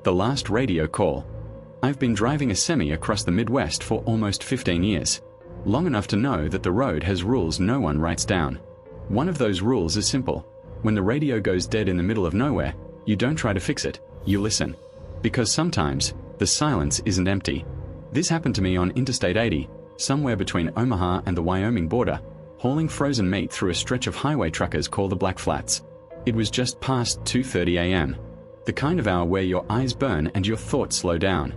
The last radio call. I've been driving a semi across the Midwest for almost 15 years. Long enough to know that the road has rules no one writes down. One of those rules is simple. When the radio goes dead in the middle of nowhere, you don't try to fix it, you listen. Because sometimes, the silence isn't empty. This happened to me on Interstate 80, somewhere between Omaha and the Wyoming border, hauling frozen meat through a stretch of highway truckers called the Black Flats. It was just past 2:30 a.m. The kind of hour where your eyes burn and your thoughts slow down.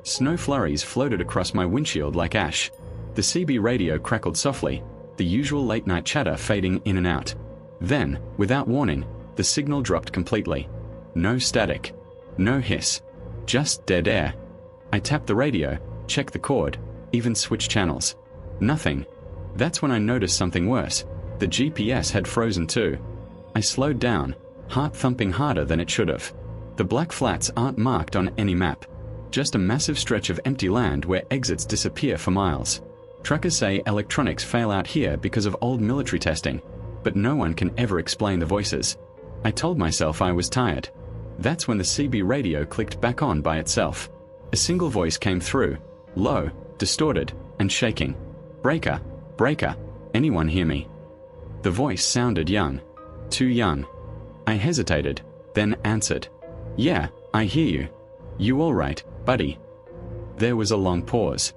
Snow flurries floated across my windshield like ash. The CB radio crackled softly, the usual late-night chatter fading in and out. Then, without warning, the signal dropped completely. No static. No hiss. Just dead air. I tapped the radio, checked the cord, even switched channels. Nothing. That's when I noticed something worse. The GPS had frozen too. I slowed down, heart thumping harder than it should have. The Black Flats aren't marked on any map. Just a massive stretch of empty land where exits disappear for miles. Truckers say electronics fail out here because of old military testing, but no one can ever explain the voices. I told myself I was tired. That's when the CB radio clicked back on by itself. A single voice came through, low, distorted, and shaking. "Breaker, breaker, anyone hear me?" The voice sounded young. Too young. I hesitated, then answered. "Yeah, I hear you. You all right, buddy?" There was a long pause.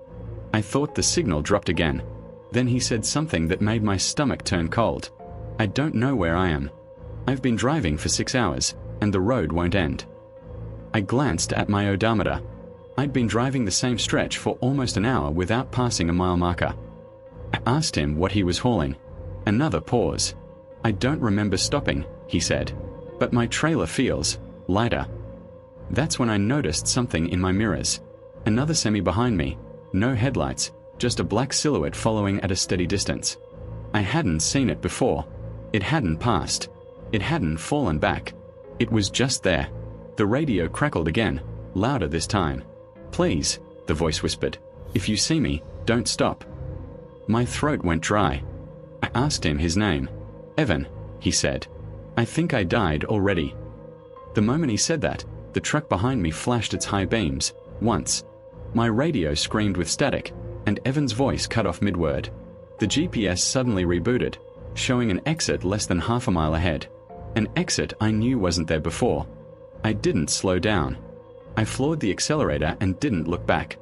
I thought the signal dropped again. Then he said something that made my stomach turn cold. "I don't know where I am. I've been driving for 6 hours, and the road won't end." I glanced at my odometer. I'd been driving the same stretch for almost an hour without passing a mile marker. I asked him what he was hauling. Another pause. "I don't remember stopping," he said, "but my trailer feels lighter." That's when I noticed something in my mirrors. Another semi behind me. No headlights, just a black silhouette following at a steady distance. I hadn't seen it before. It hadn't passed. It hadn't fallen back. It was just there. The radio crackled again, louder this time. "Please," the voice whispered. "If you see me, don't stop." My throat went dry. I asked him his name. "Evan," he said. "I think I died already." The moment he said that, the truck behind me flashed its high beams, once. My radio screamed with static, and Evan's voice cut off mid-word. The GPS suddenly rebooted, showing an exit less than half a mile ahead. An exit I knew wasn't there before. I didn't slow down. I floored the accelerator and didn't look back.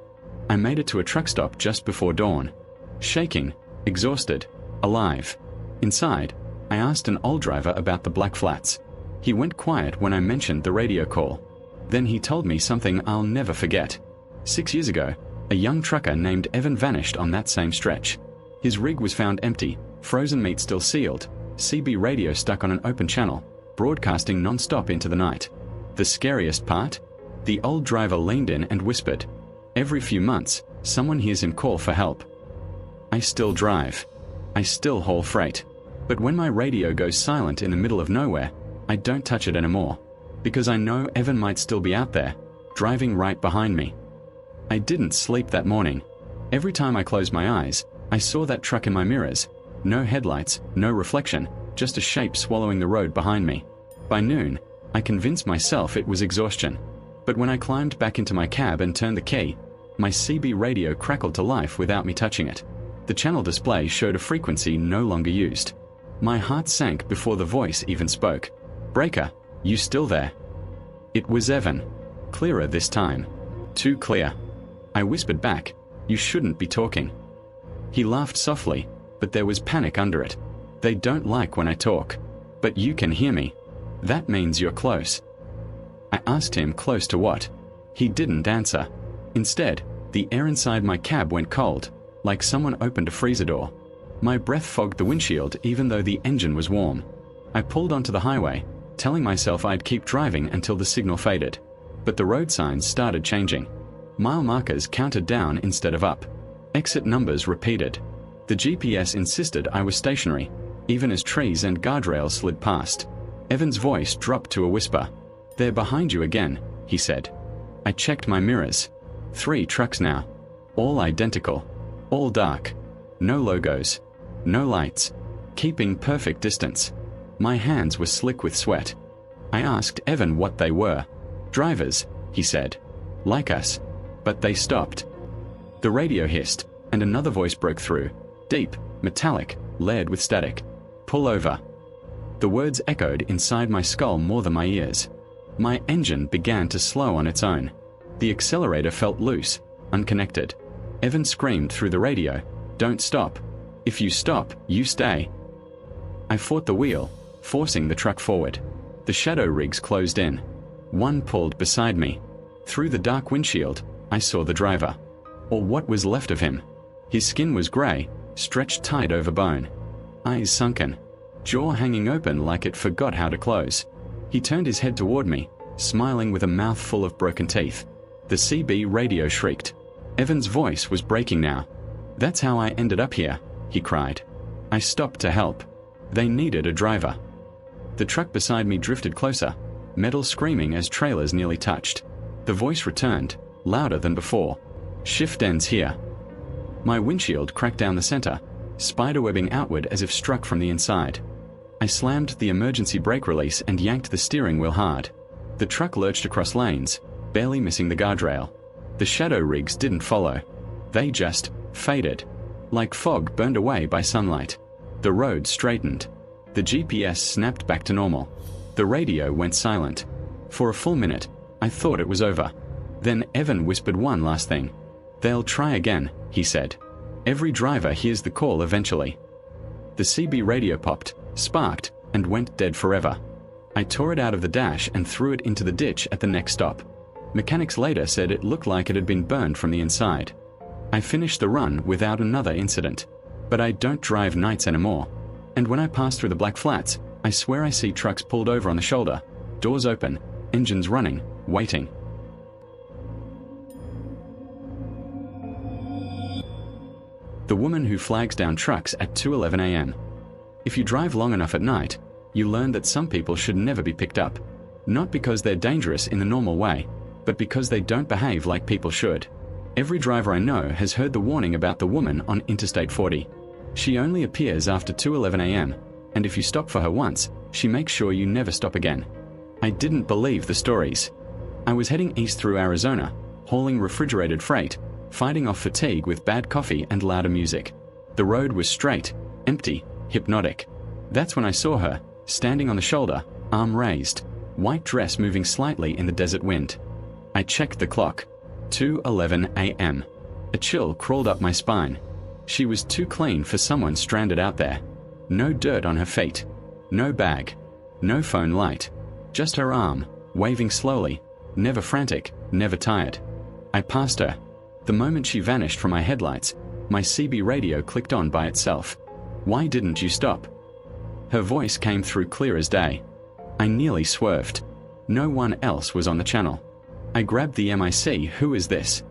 I made it to a truck stop just before dawn. Shaking, exhausted, alive. Inside, I asked an old driver about the Black Flats. He went quiet when I mentioned the radio call. Then he told me something I'll never forget. 6 years ago, a young trucker named Evan vanished on that same stretch. His rig was found empty, frozen meat still sealed, CB radio stuck on an open channel, broadcasting non-stop into the night. The scariest part? The old driver leaned in and whispered, "Every few months, someone hears him call for help." I still drive. I still haul freight. But when my radio goes silent in the middle of nowhere, I don't touch it anymore. Because I know Evan might still be out there, driving right behind me. I didn't sleep that morning. Every time I closed my eyes, I saw that truck in my mirrors. No headlights, no reflection, just a shape swallowing the road behind me. By noon, I convinced myself it was exhaustion. But when I climbed back into my cab and turned the key, my CB radio crackled to life without me touching it. The channel display showed a frequency no longer used. My heart sank before the voice even spoke. "Breaker, you still there?" It was Evan. Clearer this time. Too clear. I whispered back, "You shouldn't be talking." He laughed softly, but there was panic under it. "They don't like when I talk. But you can hear me. That means you're close." I asked him close to what. He didn't answer. Instead, the air inside my cab went cold, like someone opened a freezer door. My breath fogged the windshield even though the engine was warm. I pulled onto the highway, telling myself I'd keep driving until the signal faded. But the road signs started changing. Mile markers counted down instead of up. Exit numbers repeated. The GPS insisted I was stationary, even as trees and guardrails slid past. Evan's voice dropped to a whisper. "They're behind you again," he said. I checked my mirrors. 3 trucks now. All identical. All dark. No logos. No lights. Keeping perfect distance. My hands were slick with sweat. I asked Evan what they were. "Drivers," he said. Like us. But they stopped. The radio hissed, and another voice broke through. Deep, metallic, layered with static. Pull over. The words echoed inside my skull more than my ears. My engine began to slow on its own. The accelerator felt loose, unconnected. Evan screamed through the radio, "Don't stop. If you stop, you stay." I fought the wheel, forcing the truck forward. The shadow rigs closed in. One pulled beside me. Through the dark windshield, I saw the driver. Or what was left of him. His skin was grey, stretched tight over bone. Eyes sunken. Jaw hanging open like it forgot how to close. He turned his head toward me, smiling with a mouth full of broken teeth. The CB radio shrieked. Evan's voice was breaking now. "That's how I ended up here," he cried. I stopped to help. They needed a driver. The truck beside me drifted closer, metal screaming as trailers nearly touched. The voice returned, louder than before. "Shift ends here." My windshield cracked down the center, spiderwebbing outward as if struck from the inside. I slammed the emergency brake release and yanked the steering wheel hard. The truck lurched across lanes, barely missing the guardrail. The shadow rigs didn't follow. They just faded, like fog burned away by sunlight. The road straightened. The GPS snapped back to normal. The radio went silent. For a full minute, I thought it was over. Then Evan whispered one last thing. "They'll try again," he said. "Every driver hears the call eventually." The CB radio popped, sparked, and went dead forever. I tore it out of the dash and threw it into the ditch at the next stop. Mechanics later said it looked like it had been burned from the inside. I finished the run without another incident. But I don't drive nights anymore. And when I pass through the Black Flats, I swear I see trucks pulled over on the shoulder, doors open, engines running, waiting. The woman who flags down trucks at 2:11 a.m. If you drive long enough at night, you learn that some people should never be picked up. Not because they're dangerous in the normal way, but because they don't behave like people should. Every driver I know has heard the warning about the woman on Interstate 40. She only appears after 2:11 a.m., and if you stop for her once, she makes sure you never stop again. I didn't believe the stories. I was heading east through Arizona, hauling refrigerated freight, fighting off fatigue with bad coffee and louder music. The road was straight, empty, hypnotic. That's when I saw her, standing on the shoulder, arm raised, white dress moving slightly in the desert wind. I checked the clock. 2:11 a.m. A chill crawled up my spine. She was too clean for someone stranded out there. No dirt on her feet. No bag. No phone light. Just her arm, waving slowly, never frantic, never tired. I passed her. The moment she vanished from my headlights, my CB radio clicked on by itself. "Why didn't you stop?" Her voice came through clear as day. I nearly swerved. No one else was on the channel. I grabbed the MIC. "Who is this?"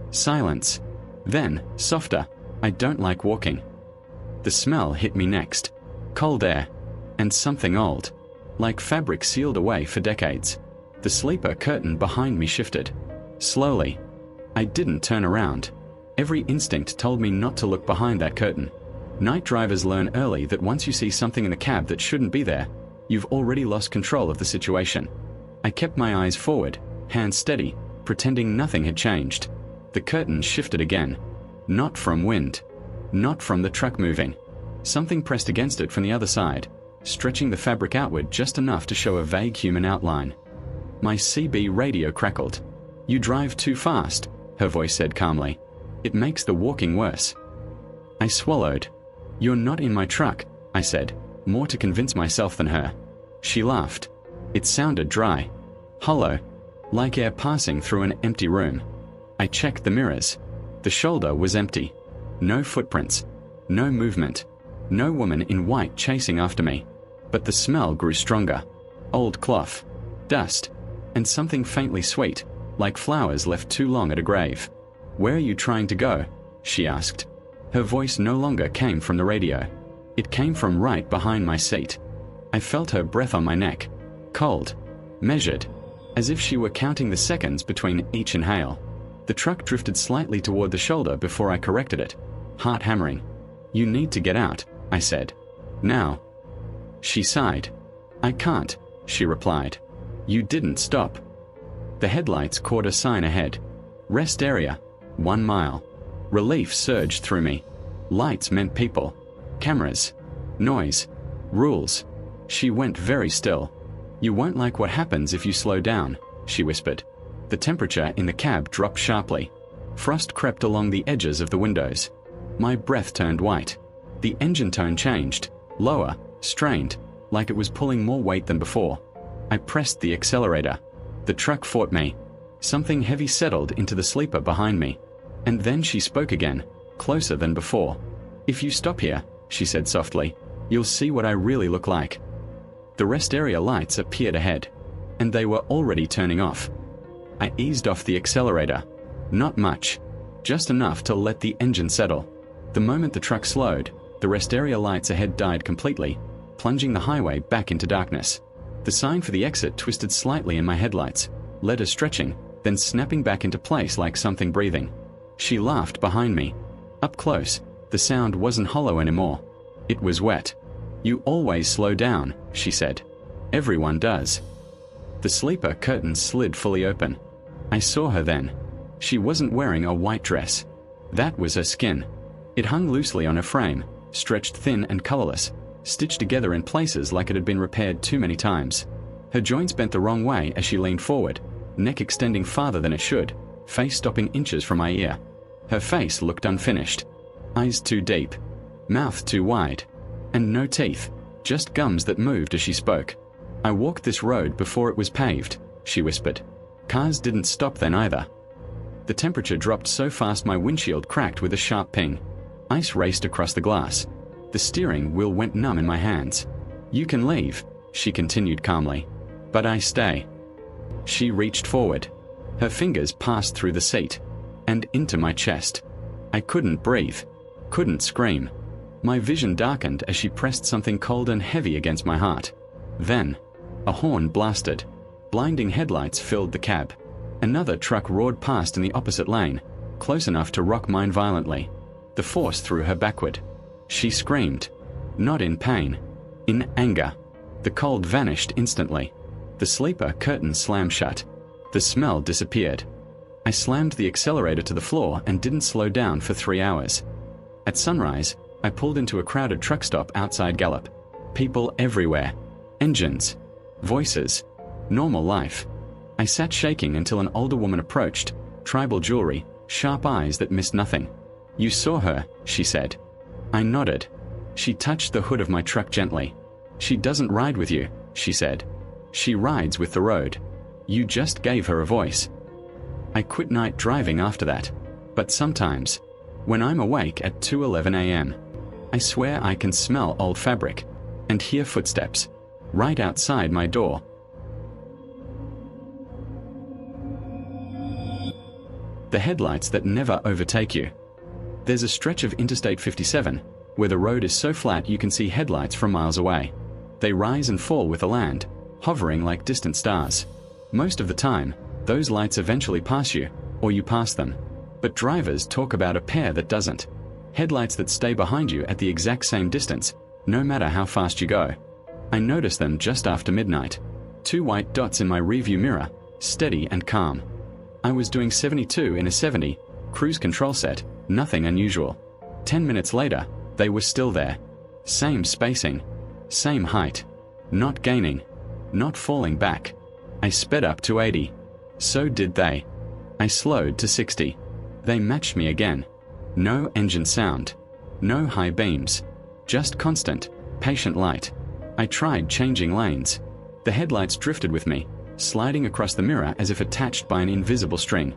Silence. Then, softer. "I don't like walking." The smell hit me next. Cold air. And something old. Like fabric sealed away for decades. The sleeper curtain behind me shifted. Slowly. I didn't turn around. Every instinct told me not to look behind that curtain. Night drivers learn early that once you see something in the cab that shouldn't be there, you've already lost control of the situation. I kept my eyes forward, hands steady, pretending nothing had changed. The curtain shifted again. Not from wind. Not from the truck moving. Something pressed against it from the other side, stretching the fabric outward just enough to show a vague human outline. My CB radio crackled. "You drive too fast," her voice said calmly. "It makes the walking worse." I swallowed. "You're not in my truck," I said, more to convince myself than her. She laughed. It sounded dry. Hollow. Like air passing through an empty room. I checked the mirrors. The shoulder was empty. No footprints. No movement. No woman in white chasing after me. But the smell grew stronger. Old cloth. Dust. And something faintly sweet, like flowers left too long at a grave. "Where are you trying to go?" she asked. Her voice no longer came from the radio. It came from right behind my seat. I felt her breath on my neck. Cold. Measured. As if she were counting the seconds between each inhale. The truck drifted slightly toward the shoulder before I corrected it. Heart hammering. "You need to get out," I said. "Now." She sighed. "I can't," she replied. "You didn't stop." The headlights caught a sign ahead. Rest area, 1 mile. Relief surged through me. Lights meant people. Cameras. Noise. Rules. She went very still. "You won't like what happens if you slow down," she whispered. The temperature in the cab dropped sharply. Frost crept along the edges of the windows. My breath turned white. The engine tone changed. Lower, strained, like it was pulling more weight than before. I pressed the accelerator. The truck fought me. Something heavy settled into the sleeper behind me. And then she spoke again, closer than before. "If you stop here," she said softly, "you'll see what I really look like." The rest area lights appeared ahead, and they were already turning off. I eased off the accelerator. Not much, just enough to let the engine settle. The moment the truck slowed, the rest area lights ahead died completely, plunging the highway back into darkness. The sign for the exit twisted slightly in my headlights, letters stretching, then snapping back into place like something breathing. She laughed behind me. Up close, the sound wasn't hollow anymore. It was wet. "You always slow down," she said. "Everyone does." The sleeper curtains slid fully open. I saw her then. She wasn't wearing a white dress. That was her skin. It hung loosely on her frame, stretched thin and colorless, stitched together in places like it had been repaired too many times. Her joints bent the wrong way as she leaned forward, neck extending farther than it should, face stopping inches from my ear. Her face looked unfinished. Eyes too deep, mouth too wide, and no teeth, just gums that moved as she spoke. "I walked this road before it was paved," she whispered. "Cars didn't stop then either." The temperature dropped so fast my windshield cracked with a sharp ping. Ice raced across the glass. The steering wheel went numb in my hands. "You can leave," she continued calmly. "But I stay." She reached forward. Her fingers passed through the seat and into my chest. I couldn't breathe, couldn't scream. My vision darkened as she pressed something cold and heavy against my heart. Then, a horn blasted. Blinding headlights filled the cab. Another truck roared past in the opposite lane, close enough to rock mine violently. The force threw her backward. She screamed, not in pain, in anger. The cold vanished instantly. The sleeper curtain slammed shut. The smell disappeared. I slammed the accelerator to the floor and didn't slow down for 3 hours. At sunrise, I pulled into a crowded truck stop outside Gallup. People everywhere. Engines. Voices. Normal life. I sat shaking until an older woman approached, tribal jewelry, sharp eyes that missed nothing. "You saw her," she said. I nodded. She touched the hood of my truck gently. "She doesn't ride with you," she said. "She rides with the road. You just gave her a voice." I quit night driving after that. But sometimes, when I'm awake at 2:11 a.m., I swear I can smell old fabric and hear footsteps right outside my door. The headlights that never overtake you. There's a stretch of Interstate 57 where the road is so flat you can see headlights from miles away. They rise and fall with the land, hovering like distant stars. Most of the time, those lights eventually pass you, or you pass them. But drivers talk about a pair that doesn't. Headlights that stay behind you at the exact same distance, no matter how fast you go. I noticed them just after midnight. 2 white dots in my rearview mirror, steady and calm. I was doing 72 in a 70, cruise control set, nothing unusual. 10 minutes later, they were still there. Same spacing, same height. Not gaining, not falling back. I sped up to 80. So did they. I slowed to 60. They matched me again. No engine sound. No high beams. Just constant, patient light. I tried changing lanes. The headlights drifted with me, sliding across the mirror as if attached by an invisible string.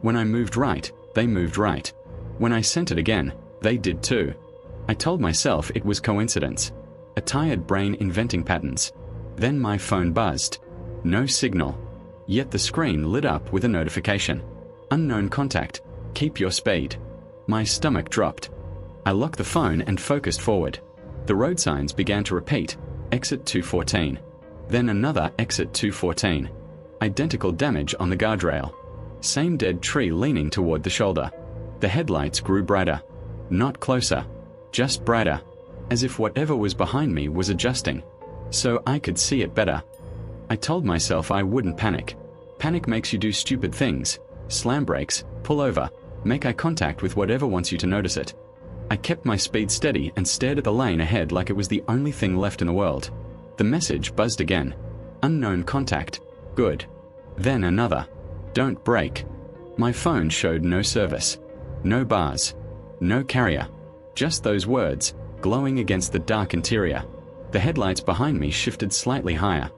When I moved right, they moved right. When I sent it again, they did too. I told myself it was coincidence. A tired brain inventing patterns. Then my phone buzzed. No signal. Yet the screen lit up with a notification. Unknown contact. Keep your speed. My stomach dropped. I locked the phone and focused forward. The road signs began to repeat. Exit 214. Then another exit 214. Identical damage on the guardrail. Same dead tree leaning toward the shoulder. The headlights grew brighter. Not closer. Just brighter. As if whatever was behind me was adjusting. So I could see it better. I told myself I wouldn't panic. Panic makes you do stupid things. Slam brakes, pull over, make eye contact with whatever wants you to notice it. I kept my speed steady and stared at the lane ahead like it was the only thing left in the world. The message buzzed again. Unknown contact. Good. Then another. Don't brake. My phone showed no service. No bars. No carrier. Just those words, glowing against the dark interior. The headlights behind me shifted slightly higher.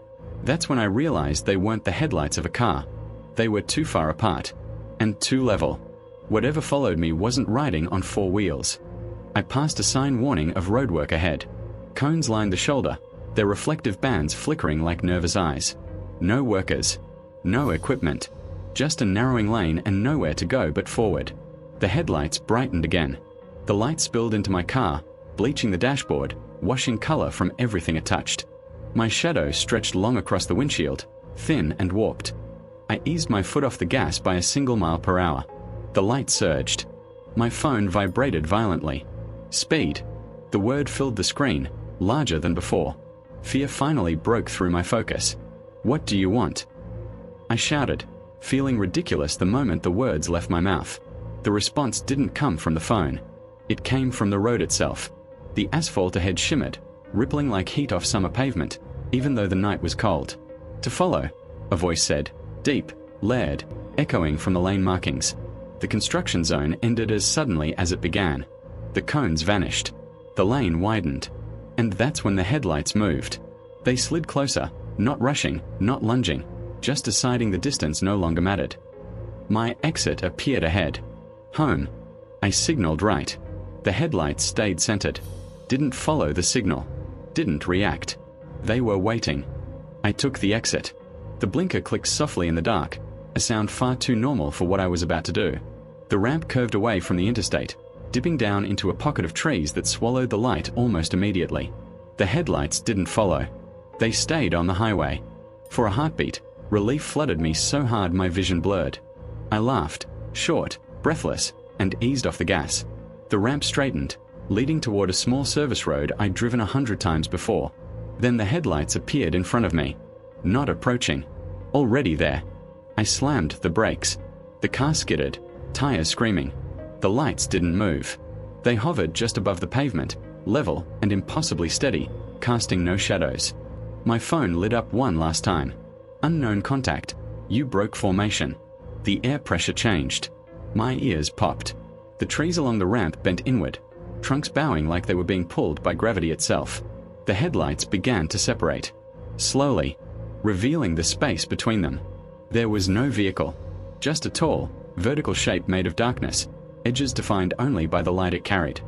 That's when I realized they weren't the headlights of a car. They were too far apart. And too level. Whatever followed me wasn't riding on four wheels. I passed a sign warning of roadwork ahead. Cones lined the shoulder, their reflective bands flickering like nervous eyes. No workers. No equipment. Just a narrowing lane and nowhere to go but forward. The headlights brightened again. The light spilled into my car, bleaching the dashboard, washing color from everything it touched. My shadow stretched long across the windshield, thin and warped. I eased my foot off the gas by a single mile per hour. The light surged. My phone vibrated violently. Speed. The word filled the screen, larger than before. Fear finally broke through my focus. What do you want? I shouted, feeling ridiculous the moment the words left my mouth. The response didn't come from the phone. It came from the road itself. The asphalt ahead shimmered, rippling like heat off summer pavement, even though the night was cold. To follow, a voice said, deep, layered, echoing from the lane markings. The construction zone ended as suddenly as it began. The cones vanished. The lane widened. And that's when the headlights moved. They slid closer, not rushing, not lunging, just deciding the distance no longer mattered. My exit appeared ahead. Home. I signaled right. The headlights stayed centered. Didn't follow the signal. Didn't react. They were waiting. I took the exit. The blinker clicked softly in the dark, a sound far too normal for what I was about to do. The ramp curved away from the interstate, dipping down into a pocket of trees that swallowed the light almost immediately. The headlights didn't follow. They stayed on the highway. For a heartbeat, relief flooded me so hard my vision blurred. I laughed, short, breathless, and eased off the gas. The ramp straightened, leading toward a small service road I'd driven 100 times before. Then the headlights appeared in front of me. Not approaching. Already there. I slammed the brakes. The car skidded, tires screaming. The lights didn't move. They hovered just above the pavement, level and impossibly steady, casting no shadows. My phone lit up one last time. Unknown contact. You broke formation. The air pressure changed. My ears popped. The trees along the ramp bent inward, trunks bowing like they were being pulled by gravity itself. The headlights began to separate. Slowly, revealing the space between them. There was no vehicle. Just a tall, vertical shape made of darkness, edges defined only by the light it carried.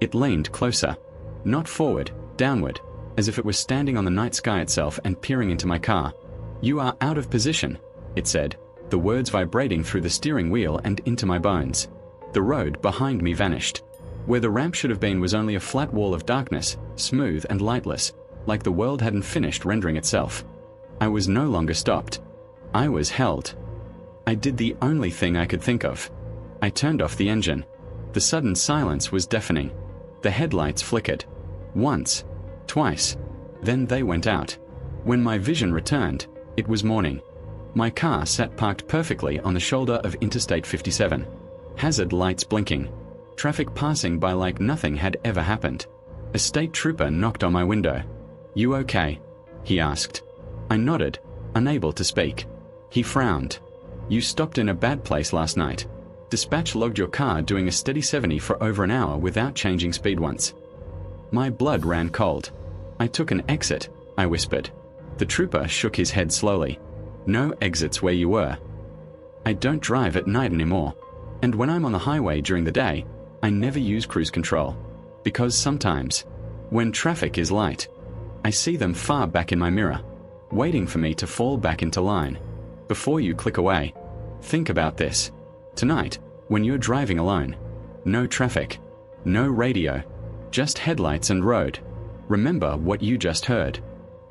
It leaned closer. Not forward, downward, as if it was standing on the night sky itself and peering into my car. You are out of position, it said, the words vibrating through the steering wheel and into my bones. The road behind me vanished. Where the ramp should have been was only a flat wall of darkness, smooth and lightless, like the world hadn't finished rendering itself. I was no longer stopped. I was held. I did the only thing I could think of. I turned off the engine. The sudden silence was deafening. The headlights flickered. Once. Twice. Then they went out. When my vision returned, it was morning. My car sat parked perfectly on the shoulder of Interstate 57. Hazard lights blinking. Traffic passing by like nothing had ever happened. A state trooper knocked on my window. You okay? He asked. I nodded, unable to speak. He frowned. You stopped in a bad place last night. Dispatch logged your car doing a steady 70 for over an hour without changing speed once. My blood ran cold. I took an exit, I whispered. The trooper shook his head slowly. No exits where you were. I don't drive at night anymore. And when I'm on the highway during the day, I never use cruise control. Because sometimes, when traffic is light, I see them far back in my mirror, waiting for me to fall back into line. Before you click away, think about this. Tonight, when you're driving alone, no traffic, no radio, just headlights and road. Remember what you just heard.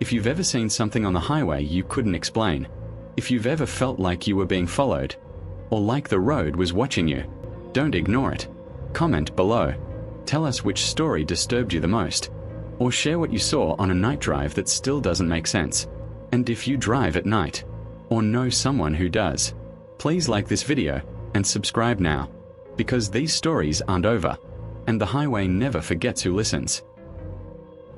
If you've ever seen something on the highway you couldn't explain, if you've ever felt like you were being followed, or like the road was watching you, don't ignore it. Comment below. Tell us which story disturbed you the most, or share what you saw on a night drive that still doesn't make sense. And if you drive at night, or know someone who does. Please like this video and subscribe now, because these stories aren't over, and the highway never forgets who listens.